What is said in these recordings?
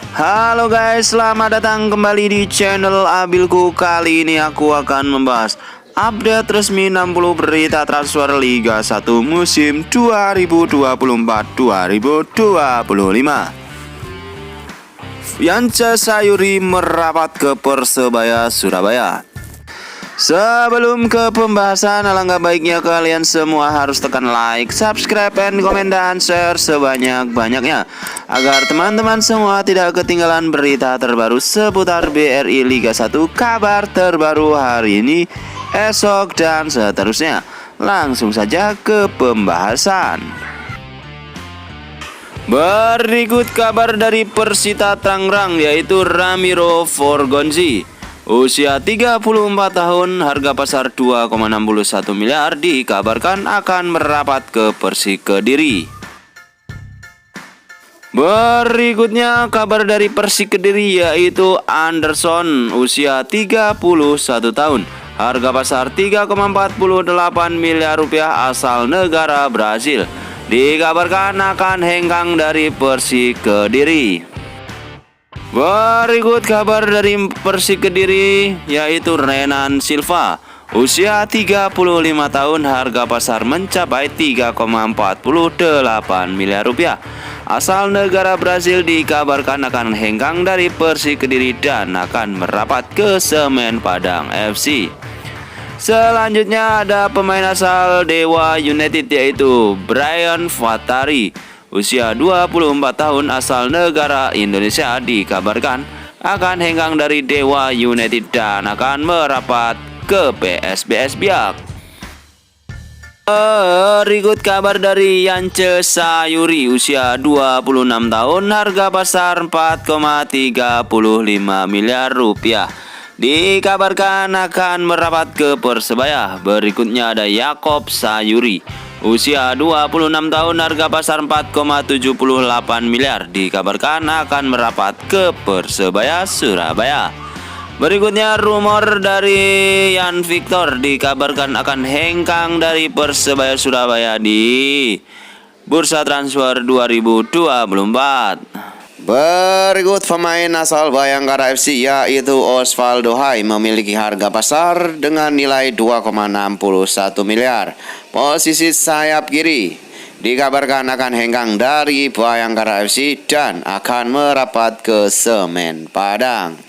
Halo guys, selamat datang kembali di channel Abilku. Kali ini aku akan membahas update resmi 60 berita transfer Liga 1 musim 2024-2025. Yance Sayuri merapat ke Persebaya Surabaya. Sebelum ke pembahasan, alangkah baiknya kalian semua harus tekan like, subscribe, and komen dan share sebanyak-banyaknya agar teman-teman semua tidak ketinggalan berita terbaru seputar BRI Liga 1, kabar terbaru hari ini, esok, dan seterusnya. Langsung saja ke pembahasan. Berikut kabar dari Persita Tangerang, yaitu Ramiro Forgonzi. Usia 34 tahun, harga pasar 2,61 miliar, dikabarkan akan merapat ke Persik Kediri. Berikutnya kabar dari Persik Kediri, yaitu Anderson, usia 31 tahun, harga pasar 3,48 miliar rupiah, asal negara Brazil, dikabarkan akan hengkang dari Persik Kediri. Berikut kabar dari Persik Kediri, yaitu Renan Silva, usia 35 tahun, harga pasar mencapai 3,48 miliar rupiah, asal negara Brazil, dikabarkan akan hengkang dari Persik Kediri dan akan merapat ke Semen Padang FC. Selanjutnya ada pemain asal Dewa United, yaitu Brian Fatari, usia 24 tahun, asal negara Indonesia, dikabarkan akan hengkang dari Dewa United dan akan merapat ke PSBS Biak. Berikut kabar dari Yance Sayuri, usia 26 tahun, harga pasar 4,35 miliar rupiah, dikabarkan akan merapat ke Persebaya. Berikutnya ada Yakob Sayuri, usia 26 tahun, harga pasar 4,78 miliar, dikabarkan akan merapat ke Persebaya Surabaya. Berikutnya rumor dari Yan Victor, dikabarkan akan hengkang dari Persebaya Surabaya di bursa transfer 2024. Berikut pemain asal Bayangkara FC, yaitu Osvaldo Hai, memiliki harga pasar dengan nilai 2,61 miliar. Posisi sayap kiri, dikabarkan akan hengkang dari Bayangkara FC dan akan merapat ke Semen Padang.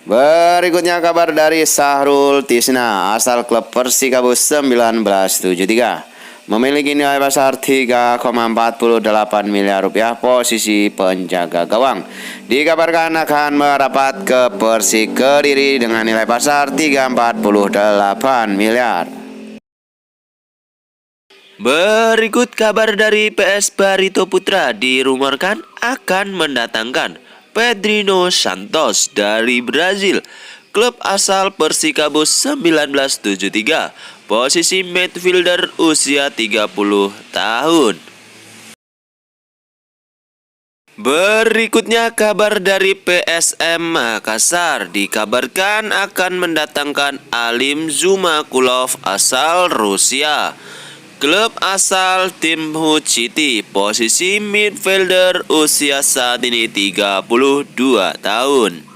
Berikutnya kabar dari Sahrul Tisna, asal klub Persikabo 1973, memiliki nilai pasar 3,48 miliar rupiah, posisi penjaga gawang, dikabarkan akan merapat ke Persik Kediri dengan nilai pasar 3,48 miliar. Berikut kabar dari PS Barito Putra, dirumorkan akan mendatangkan Pedrinho Santos dari Brazil, klub asal Persikabo 1973, posisi midfielder, usia 30 tahun. Berikutnya kabar dari PSM Makassar, dikabarkan akan mendatangkan Alim Zumakulov asal Rusia, klub asal Timhut City, posisi midfielder, usia saat ini 32 tahun.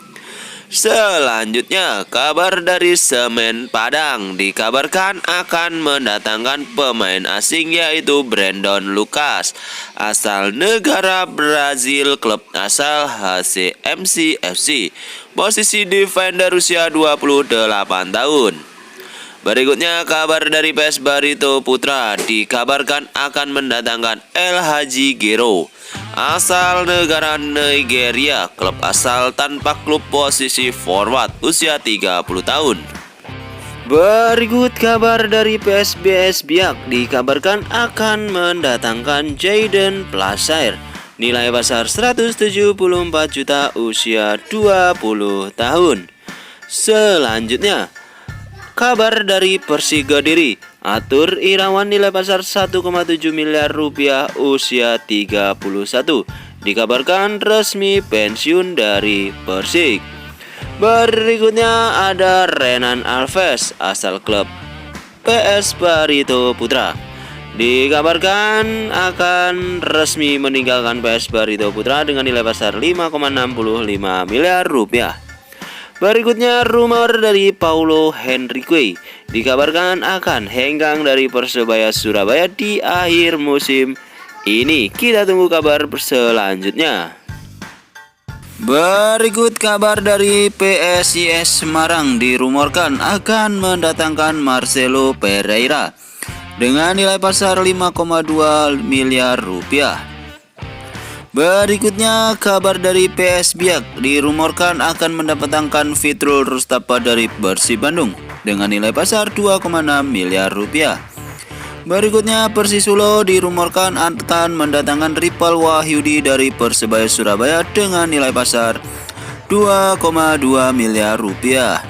Selanjutnya kabar dari Semen Padang, dikabarkan akan mendatangkan pemain asing, yaitu Brandon Lucas, asal negara Brazil, klub asal HCMC FC, posisi defender, usia 28 tahun. Berikutnya kabar dari PS Barito Putra, dikabarkan akan mendatangkan El Hadji Gero, asal negara Nigeria, klub asal tanpa klub, posisi forward, usia 30 tahun. Berikut kabar dari PSBS Biak, dikabarkan akan mendatangkan Jayden Placer, nilai pasar 174 juta, usia 20 tahun. Selanjutnya kabar dari Persik Kediri, Atur Irawan, nilai pasar 1,7 miliar rupiah, usia 31, dikabarkan resmi pensiun dari Persik. Berikutnya ada Renan Alves, asal klub PS Barito Putra, dikabarkan akan resmi meninggalkan PS Barito Putra dengan nilai pasar 5,65 miliar rupiah. Berikutnya, rumor dari Paulo Henrique dikabarkan akan hengkang dari Persebaya Surabaya di akhir musim ini. Kita tunggu kabar selanjutnya. Berikut kabar dari PSIS Semarang, dirumorkan akan mendatangkan Marcelo Pereira dengan nilai pasar 5,2 miliar rupiah. Berikutnya kabar dari PS Biak, dirumorkan akan mendatangkan Fitrul Rustapa dari Persib Bandung dengan nilai pasar 2,6 miliar rupiah. Berikutnya Persisolo dirumorkan akan mendatangkan Ripal Wahyudi dari Persebaya Surabaya dengan nilai pasar 2,2 miliar rupiah.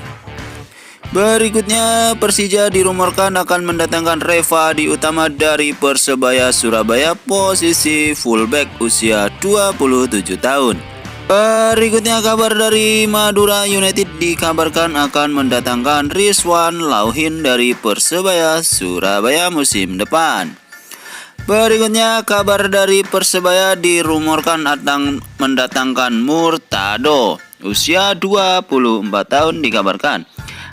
Berikutnya Persija dirumorkan akan mendatangkan Revadi Utama dari Persebaya Surabaya, posisi fullback usia 27 tahun. Berikutnya kabar dari Madura United dikabarkan akan mendatangkan Rizwan Lauhin dari Persebaya Surabaya musim depan. Berikutnya kabar dari Persebaya dirumorkan akan mendatangkan Murtado, usia 24 tahun, dikabarkan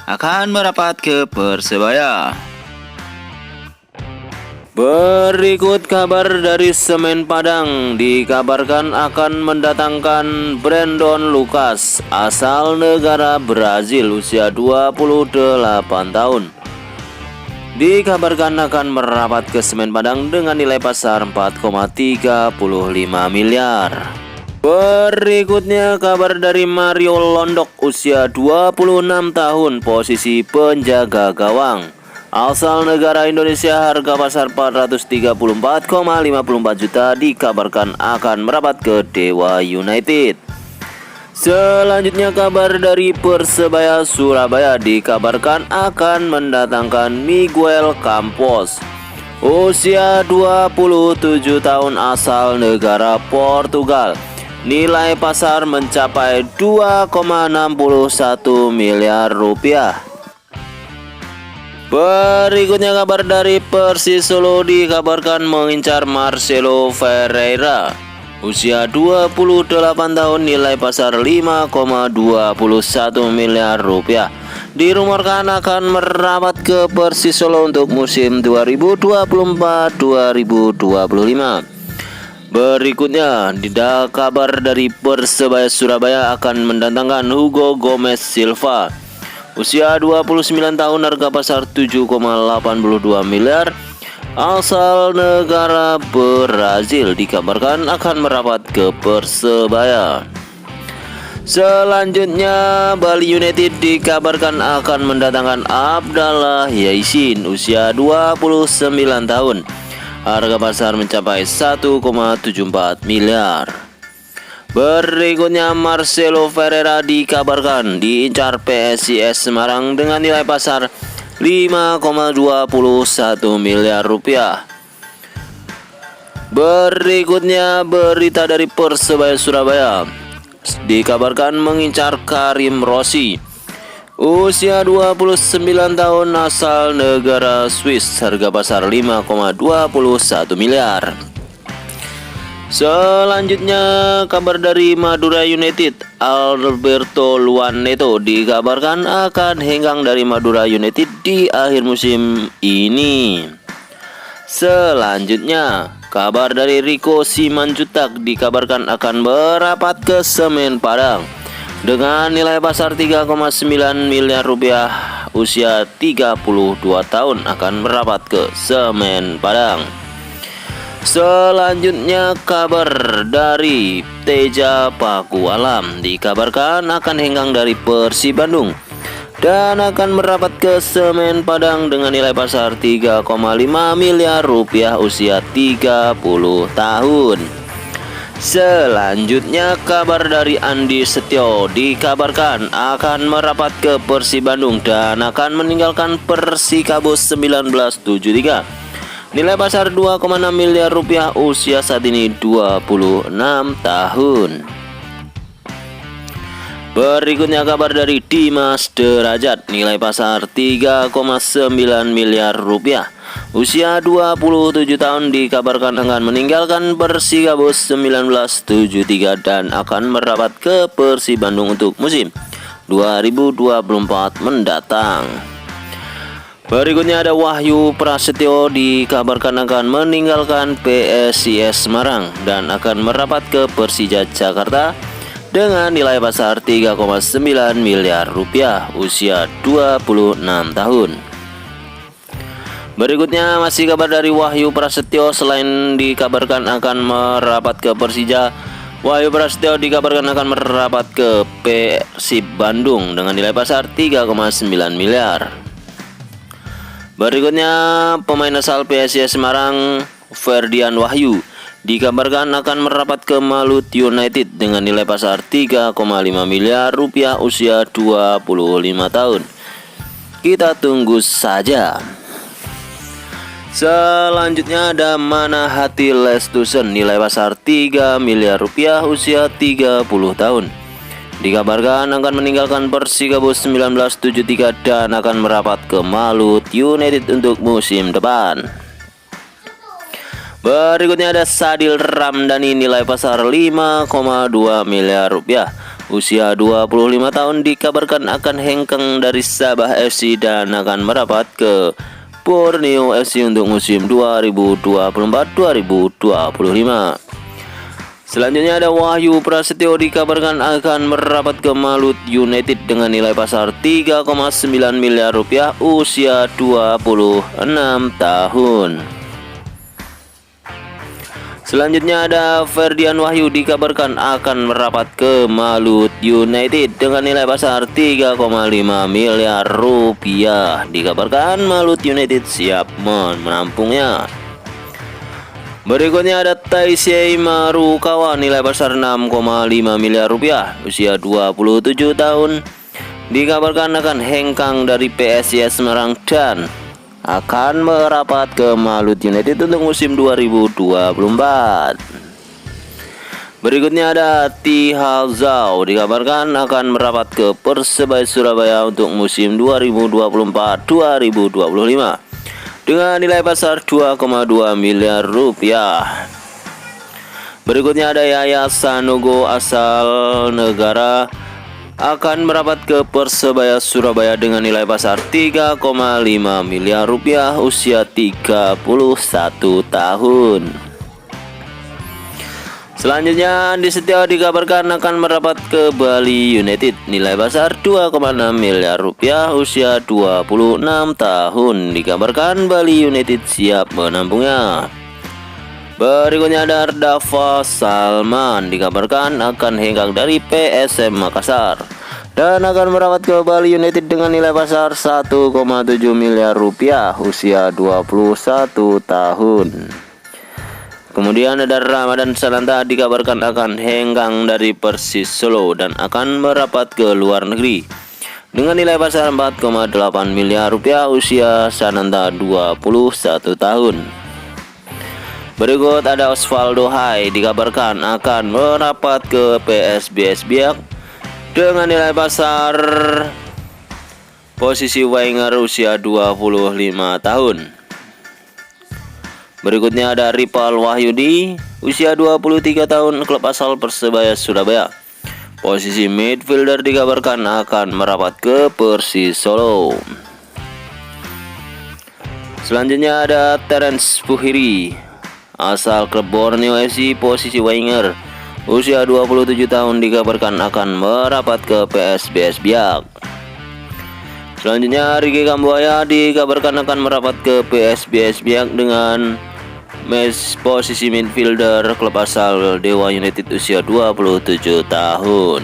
akan merapat ke Persebaya. Berikut kabar dari Semen Padang, dikabarkan akan mendatangkan Brandon Lucas asal negara Brazil, usia 28 tahun. Dikabarkan akan merapat ke Semen Padang dengan nilai pasar 4,35 miliar. Berikutnya kabar dari Mario Londok, usia 26 tahun, posisi penjaga gawang. Asal negara Indonesia, harga pasar 434,54 juta, dikabarkan akan merapat ke Dewa United. Selanjutnya kabar dari Persebaya Surabaya dikabarkan akan mendatangkan Miguel Campos, usia 27 tahun, asal negara Portugal. Nilai pasar mencapai 2,61 miliar rupiah. Berikutnya kabar dari Persisolo dikabarkan mengincar Marcelo Pereira, usia 28 tahun, nilai pasar 5,21 miliar rupiah. Dirumorkan akan merapat ke Persisolo untuk musim 2024-2025. Berikutnya, kabar dari Persebaya Surabaya akan mendatangkan Hugo Gomez Silva, usia 29 tahun, harga pasar 7,82 miliar, asal negara Brazil, dikabarkan akan merapat ke Persebaya. Selanjutnya Bali United dikabarkan akan mendatangkan Abdallah Yaisin, usia 29 tahun, harga pasar mencapai 1,74 miliar. Berikutnya Marcelo Pereira dikabarkan diincar PSIS Semarang dengan nilai pasar 5,21 miliar rupiah. Berikutnya berita dari Persebaya Surabaya dikabarkan mengincar Karim Rossi, usia 29 tahun, asal negara Swiss, harga pasar 5,21 miliar. Selanjutnya kabar dari Madura United, Alberto Luaneto dikabarkan akan hengkang dari Madura United di akhir musim ini. Selanjutnya kabar dari Rico Simanjuntak dikabarkan akan merapat ke Semen Padang dengan nilai pasar 3,9 miliar rupiah, usia 32 tahun, akan merapat ke Semen Padang. Selanjutnya kabar dari Teja Pakualam dikabarkan akan hengkang dari Persib Bandung dan akan merapat ke Semen Padang dengan nilai pasar 3,5 miliar rupiah, usia 30 tahun. Selanjutnya kabar dari Andi Setio dikabarkan akan merapat ke Persib Bandung dan akan meninggalkan Persikabo 1973. Nilai pasar 2,6 miliar rupiah, usia saat ini 26 tahun. Berikutnya kabar dari Dimas Derajat, nilai pasar 3,9 miliar rupiah, usia 27 tahun, dikabarkan akan meninggalkan Persikabo 1973 dan akan merapat ke Persib Bandung untuk musim 2024 mendatang. Berikutnya ada Wahyu Prasetyo, dikabarkan akan meninggalkan PSIS Semarang dan akan merapat ke Persija Jakarta dengan nilai pasar 3,9 miliar rupiah, usia 26 tahun. Berikutnya masih kabar dari Wahyu Prasetyo. Selain dikabarkan akan merapat ke Persija, Wahyu Prasetyo dikabarkan akan merapat ke Persib Bandung dengan nilai pasar 3,9 miliar. Berikutnya pemain asal PSIS Semarang, Ferdian Wahyu, dikabarkan akan merapat ke Malut United dengan nilai pasar 3,5 miliar rupiah, usia 25 tahun. Kita tunggu saja. Selanjutnya ada Manahati Lestusen, nilai pasar 3 miliar rupiah, usia 30 tahun. Dikabarkan akan meninggalkan Persikabo 1973 dan akan merapat ke Malut United untuk musim depan. Berikutnya ada Sadil Ramdhani, nilai pasar 5,2 miliar rupiah, usia 25 tahun, dikabarkan akan hengkang dari Sabah FC dan akan merapat ke Borneo FC untuk musim 2024-2025. Selanjutnya ada Wahyu Prasetyo, dikabarkan akan merapat ke Malut United dengan nilai pasar 3,9 miliar rupiah, usia 26 tahun. Selanjutnya ada Ferdian Wahyu, dikabarkan akan merapat ke Malut United dengan nilai pasar 3,5 miliar rupiah. Dikabarkan Malut United siap menampungnya. Berikutnya ada Taisei Marukawa, nilai pasar 6,5 miliar rupiah, usia 27 tahun. Dikabarkan akan hengkang dari PSIS Semarang dan akan merapat ke Malut United untuk musim 2024. Berikutnya ada Tihal Zhao, dikabarkan akan merapat ke Persebaya Surabaya untuk musim 2024-2025 dengan nilai pasar 2,2 miliar rupiah. Berikutnya ada Yaya Sanogo asal negara akan merapat ke Persebaya Surabaya dengan nilai pasar 3,5 miliar rupiah, usia 31 tahun. Selanjutnya Andi Setio dikabarkan akan merapat ke Bali United, nilai pasar 2,6 miliar rupiah, usia 26 tahun. Dikabarkan Bali United siap menampungnya. Berikutnya ada Ardafa Salman, dikabarkan akan hengkang dari PSM Makassar dan akan merapat ke Bali United dengan nilai pasar 1,7 miliar rupiah, usia 21 tahun. Kemudian ada Ramadan Sananta, dikabarkan akan hengkang dari Persis Solo dan akan merapat ke luar negeri dengan nilai pasar 4,8 miliar rupiah, usia Sananta 21 tahun. Berikut ada Osvaldo Hai, dikabarkan akan merapat ke PSBS Biak dengan nilai pasar posisi winger, usia 25 tahun. Berikutnya ada Ripal Wahyudi, usia 23 tahun, klub asal Persebaya Surabaya. Posisi midfielder, dikabarkan akan merapat ke Persis Solo. Selanjutnya ada Terence Puhiri, asal klub Borneo FC, posisi winger, usia 27 tahun, dikabarkan akan merapat ke PSBS Biak. Selanjutnya Ricky Kambuaya dikabarkan akan merapat ke PSBS Biak dengan posisi midfielder, klub asal Dewa United, usia 27 tahun.